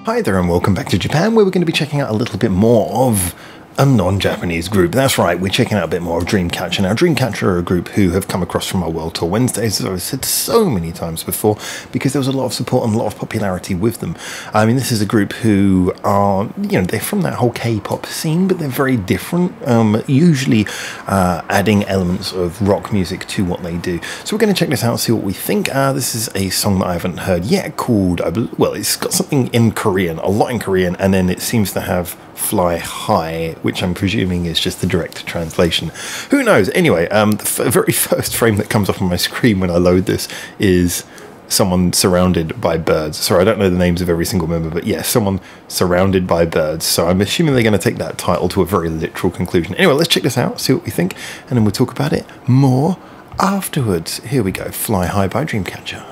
Hi there and welcome back to Japan, where we're going to be checking out a little bit more of a non-Japanese group. That's right, we're checking out a bit more of DREAMCATCHER. Now, DREAMCATCHER are a group who have come across from our World Tour Wednesdays, as I've said so many times before, because there was a lot of support and a lot of popularity with them. I mean, this is a group who are, they're from that whole K-pop scene, but they're very different, usually adding elements of rock music to what they do. So we're going to check this out and see what we think. This is a song that I haven't heard yet called, well, it's got something in Korean, a lot in Korean, and then it seems to have Fly High, which I'm presuming is just the direct translation. Who knows? Anyway, the very first frame that comes up on my screen when I load this is someone surrounded by birds. Sorry, I don't know the names of every single member, but yes, someone surrounded by birds. So I'm assuming they're going to take that title to a very literal conclusion. Anyway, let's check this out, see what we think, and then we'll talk about it more afterwards. Here we go, Fly High by DREAMCATCHER.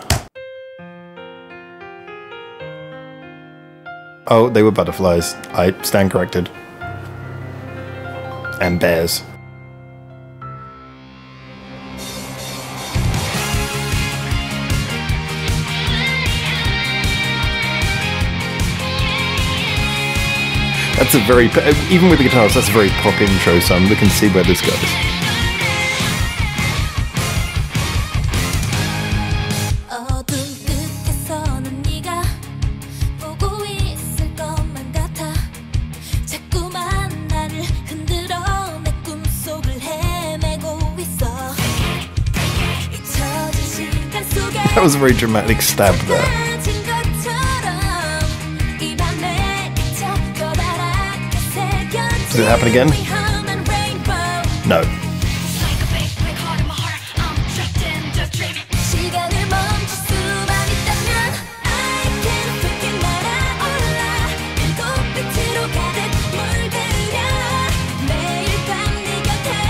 Oh, they were butterflies. I stand corrected. And bears. That's a very, even with the guitars, that's a very pop intro, so I'm looking to see where this goes. That was a very dramatic stab there. Does it happen again? No.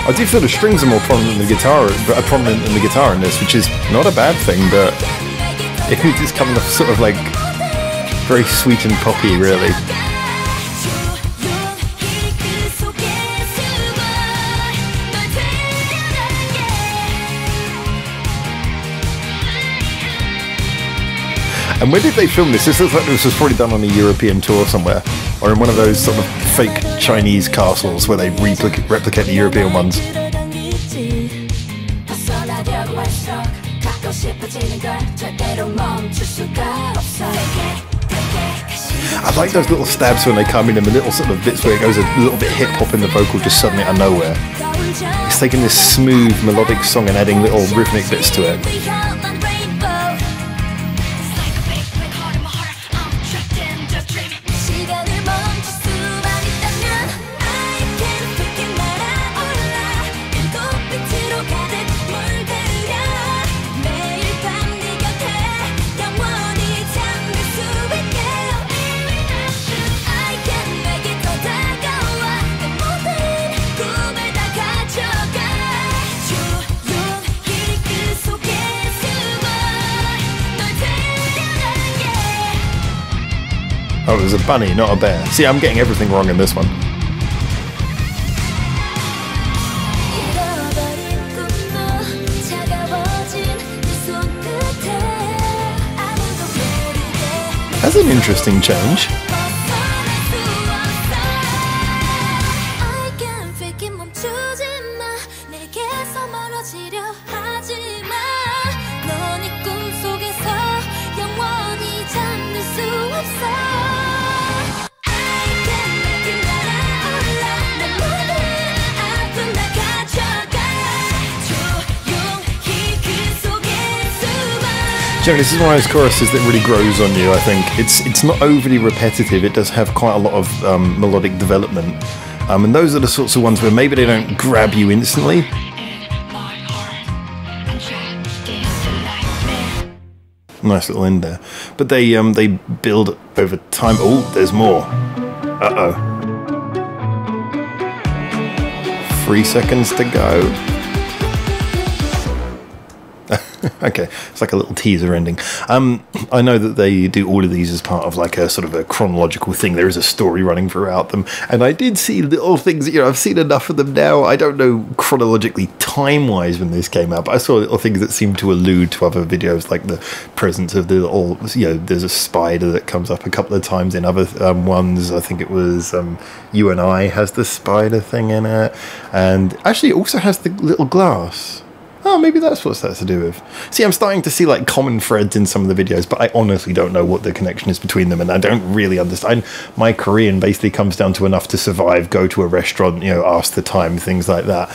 I do feel the strings are more prominent than the guitar, in this, which is not a bad thing, but it's coming off sort of like very sweet and poppy, really. And where did they film this? This looks like this was probably done on a European tour somewhere, or in one of those sort of fake Chinese castles where they replicate the European ones. I like those little stabs when they come in and the little sort of bits where it goes a little bit hip-hop in the vocal just suddenly out of nowhere. It's taking this smooth melodic song and adding little rhythmic bits to it. Oh, it was a bunny, not a bear. See, I'm getting everything wrong in this one. That's an interesting change. This is one of those choruses that really grows on you, I think. It's not overly repetitive, it does have quite a lot of melodic development. And those are the sorts of ones where maybe they don't grab you instantly. Nice little end there. But they build over time. Oh, there's more. Uh-oh. 3 seconds to go. Okay, it's like a little teaser ending. I know that they do all of these as part of like a sort of a chronological thing. There is a story running throughout them, and I did see little things. You know, I've seen enough of them now. I don't know chronologically, time-wise, when this came out, but I saw little things that seem to allude to other videos, like the presence of the little. You know, there's a spider that comes up a couple of times in other ones. I think it was You and I has the spider thing in it, and actually it also has the little glass. Oh, maybe that's what that's to do with. See, I'm starting to see like common threads in some of the videos, but I honestly don't know what the connection is between them, and I don't really understand. My Korean basically comes down to enough to survive, go to a restaurant, you know, ask the time, things like that.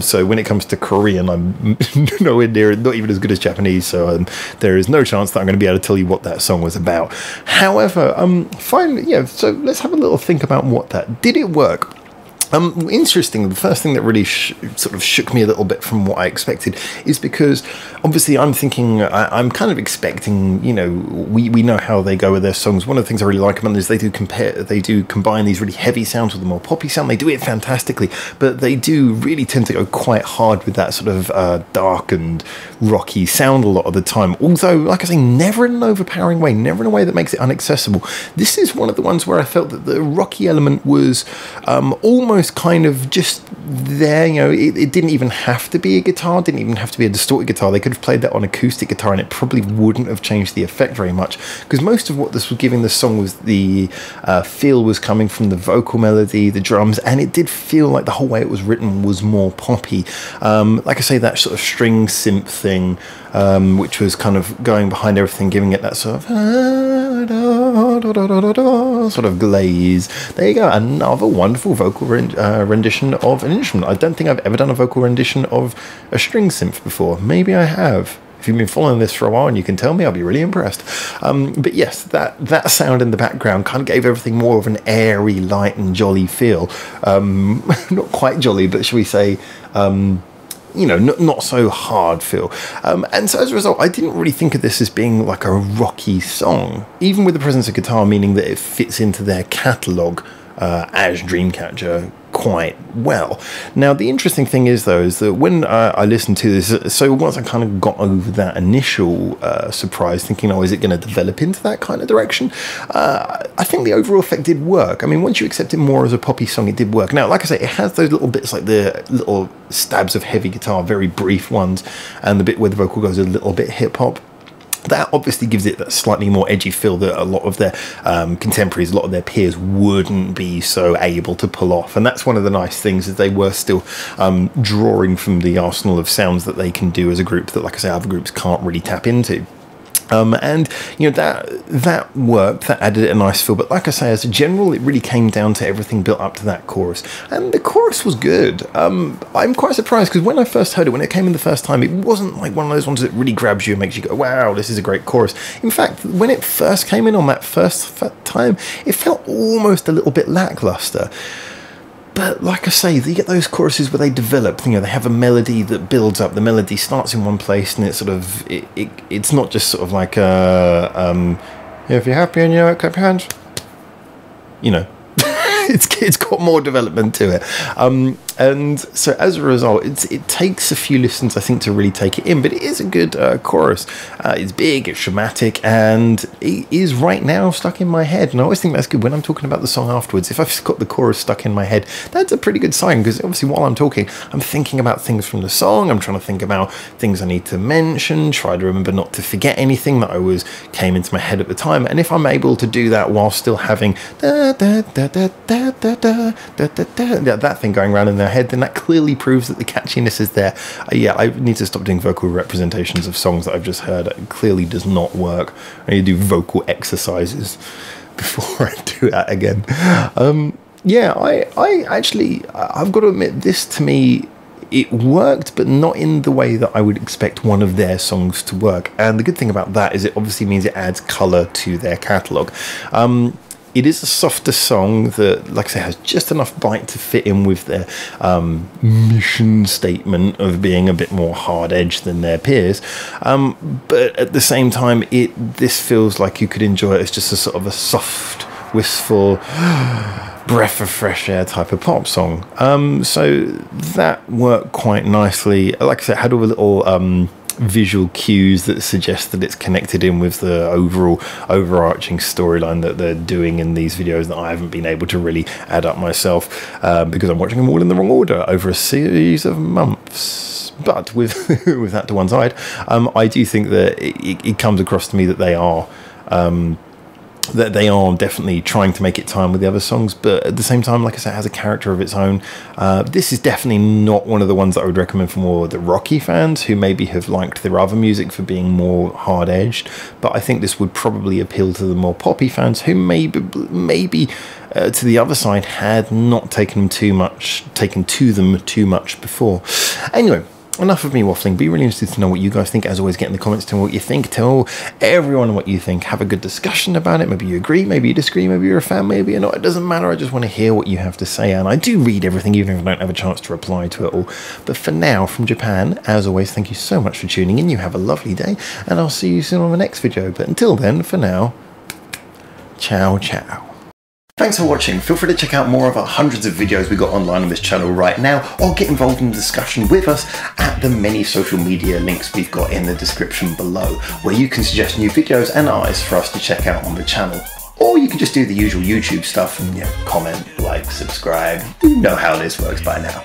So when it comes to Korean, I'm nowhere near, not even as good as Japanese, so there is no chance that I'm going to be able to tell you what that song was about. However, finally, yeah, so let's have a little think about what that, did it work? Interesting, the first thing that really sort of shook me a little bit from what I expected is because obviously I'm thinking, I'm kind of expecting, you know, we know how they go with their songs. One of the things I really like about them is they do combine these really heavy sounds with a more poppy sound. They do it fantastically, but they do really tend to go quite hard with that sort of dark and rocky sound a lot of the time. Although, like I say, never in an overpowering way, never in a way that makes it inaccessible. This is one of the ones where I felt that the rocky element was almost kind of just there. You know, it didn't even have to be a guitar, didn't even have to be a distorted guitar. They could have played that on acoustic guitar and it probably wouldn't have changed the effect very much, because most of what this was giving the song was the feel was coming from the vocal melody, the drums, and it did feel like the whole way it was written was more poppy. Like I say, that sort of string synth thing, which was kind of going behind everything, giving it that sort of glaze. There you go, another wonderful vocal rendition of an instrument. I don't think I've ever done a vocal rendition of a string synth before. Maybe I have. If you've been following this for a while and you can tell me, I'll be really impressed. But yes, that sound in the background kind of gave everything more of an airy, light and jolly feel. Not quite jolly, but shall we say, you know, not so hard feel. And so as a result, I didn't really think of this as being like a rocky song, even with the presence of guitar, meaning that it fits into their catalogue as Dreamcatcher quite well. Now, the interesting thing is, though, is that when I listened to this, so once I kind of got over that initial surprise, thinking, oh, is it going to develop into that kind of direction? I think the overall effect did work. I mean, once you accept it more as a poppy song, it did work. Now, like I say, it has those little bits, like the little stabs of heavy guitar, very brief ones, and the bit where the vocal goes a little bit hip-hop. That obviously gives it that slightly more edgy feel that a lot of their contemporaries, a lot of their peers wouldn't be so able to pull off. And that's one of the nice things, is they were still drawing from the arsenal of sounds that they can do as a group that, like I say, other groups can't really tap into. And you know, that worked, that added a nice feel. But like I say, as a general, it really came down to everything built up to that chorus, and the chorus was good. I'm quite surprised, because when I first heard it, when it came in the first time, it wasn't like one of those ones that really grabs you and makes you go, wow, this is a great chorus. In fact, when it first came in on that first time, it felt almost a little bit lackluster. But like I say, you get those choruses where they develop, you know, they have a melody that builds up. The melody starts in one place, and it's sort of, it's not just sort of like, if you're happy and you clap your hands, you know. It's got more development to it, and so as a result, it takes a few listens, I think, to really take it in. But it is a good chorus. It's big, it's dramatic, and it is right now stuck in my head. And I always think that's good when I'm talking about the song afterwards. If I've got the chorus stuck in my head, that's a pretty good sign, because obviously while I'm talking, I'm thinking about things from the song. I'm trying to think about things I need to mention, try to remember not to forget anything that came into my head at the time. And if I'm able to do that while still having that thing going around in their head, then that clearly proves that the catchiness is there. Yeah, I need to stop doing vocal representations of songs that I've just heard. It clearly does not work. I need to do vocal exercises before I do that again. Yeah, I've got to admit, this to me, it worked, but not in the way that I would expect one of their songs to work. And the good thing about that is it obviously means it adds colour to their catalogue. It is a softer song that, like I say, has just enough bite to fit in with their mission statement of being a bit more hard-edged than their peers. But at the same time, this feels like you could enjoy it as just a sort of a soft, wistful breath of fresh air type of pop song. So that worked quite nicely. Like I said, it had all the little visual cues that suggest that it's connected in with the overall overarching storyline that they're doing in these videos that I haven't been able to really add up myself, because I'm watching them all in the wrong order over a series of months. But with with that to one side, I do think that it comes across to me that they are definitely trying to make it time with the other songs, but at the same time, like I said, it has a character of its own. This is definitely not one of the ones that I would recommend for more the rocky fans who maybe have liked their other music for being more hard-edged, but I think this would probably appeal to the more poppy fans who maybe to the other side had not taken to them too much before. Anyway, enough of me waffling. Be really interested to know what you guys think. As always, get in the comments, tell me what you think. Tell everyone what you think. Have a good discussion about it. Maybe you agree, maybe you disagree, maybe you're a fan, maybe you're not. It doesn't matter. I just want to hear what you have to say. And I do read everything, even if I don't have a chance to reply to it all. But for now, from Japan, as always, thank you so much for tuning in. You have a lovely day, and I'll see you soon on the next video. But until then, for now, ciao, ciao. Thanks for watching. Feel free to check out more of our hundreds of videos we got online on this channel right now, or get involved in the discussion with us at the many social media links we've got in the description below, where you can suggest new videos and artists for us to check out on the channel. Or you can just do the usual YouTube stuff and comment, like, subscribe. You know how this works by now.